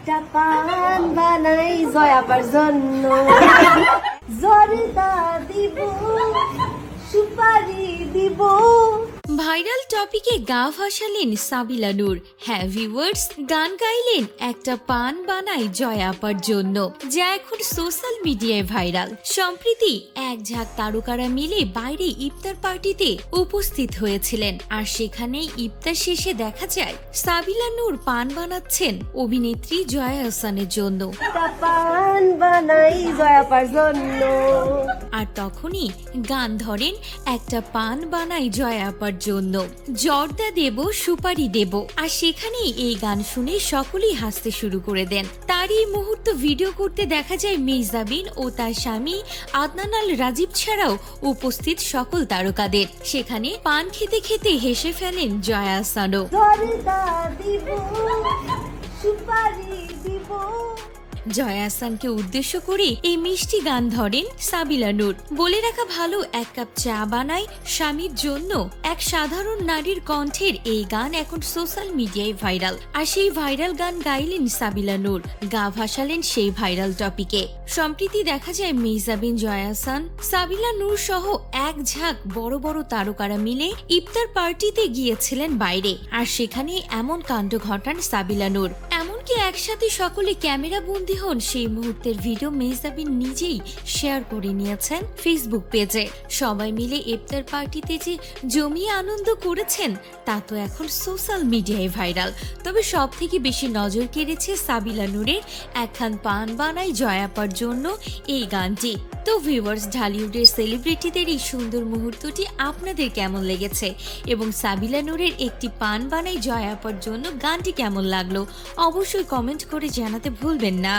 একটা পান বানাই জয়াপার জন্য, জর্দা দিব, সুপারি দিব। ভাইরাল টপিকে গা ভাসালেন সাবিলা নূর। হ্যাঁ ভিউয়ার্স, গান গাইলেন একটা পান বানাই জয়া আপার জন্য, যা এখন সোশ্যাল মিডিয়ায় ভাইরাল। সম্প্রতি এক ঝাঁক তারকারা মিলে বাইরে ইফতার পার্টিতে উপস্থিত হয়েছিলেন, আর সেখানেই ইফতার শেষে দেখা যায় সাবিলা নূর পান বানাচ্ছেন অভিনেত্রী জয়া আহসানের জন্য। একটা পান বানাই জয়াপার জন্য। আর তখনই গান ধরেন একটা পান বানাই জয়া আপার জন্য, জর্দা দেব, সুপারি দেব। আর সেখানেই এই গান শুনে সকলেই হাসতে শুরু করে দেন। তার এই মুহূর্ত ভিডিও করতে দেখা যায় মেহজাবিন ও তার স্বামী আদনান আল রাজীব ছাড়াও উপস্থিত সকল তারকাদের। সেখানে পান খেতে খেতে হেসে ফেলেন জয়া আহসানও। জর্দা দিব, সুপারি দিব। জয়া আহসানকে উদ্দেশ্য করে এই মিষ্টি গান ধরেন সাবিলা নূর। বলে রাখা ভালো, এক কাপ চা বানাই স্বামীর জন্য, এক সাধারণ নারীর কণ্ঠের এই গান এখন সোশ্যাল মিডিয়ায় ভাইরাল। আর সেই ভাইরাল গান গাইলেন সাবিলা নূর, গা ভাসালেন সেই ভাইরাল টপিকে। সম্প্রতি দেখা যায় মেহজাবিন, জয়া আহসান, সাবিলা নূর সহ এক ঝাঁক বড় বড় তারকারা মিলে ইফতার পার্টিতে গিয়েছিলেন বাইরে, আর সেখানে এমন কাণ্ড ঘটান সাবিলা নূর। এমনকি একসাথে সকলে ক্যামেরা বন্দী হন সেই মুহূর্তের ভিডিও মেহজাবিন নিজেই শেয়ার করে নিয়েছেন ফেসবুক পেজে। সবাই মিলে ইফতার পার্টিতে যে জমিয়ে আনন্দ করেছেন তা তো এখন সোশ্যাল মিডিয়ায় ভাইরাল। তবে সব থেকে বেশি নজর কেড়েছে সাবিলা নূরের একখান পান বানাই জয়াপার জন্য এই গানটি। তো ভিউয়ার্স, ঢালিউডের সেলিব্রিটিদের এই সুন্দর মুহূর্তটি আপনাদের কেমন লেগেছে, এবং সাবিলা নূরের একটি পান বানাই জয়াপার জন্য গানটি কেমন লাগলো অবশ্যই কমেন্ট করে জানাতে ভুলবেন না।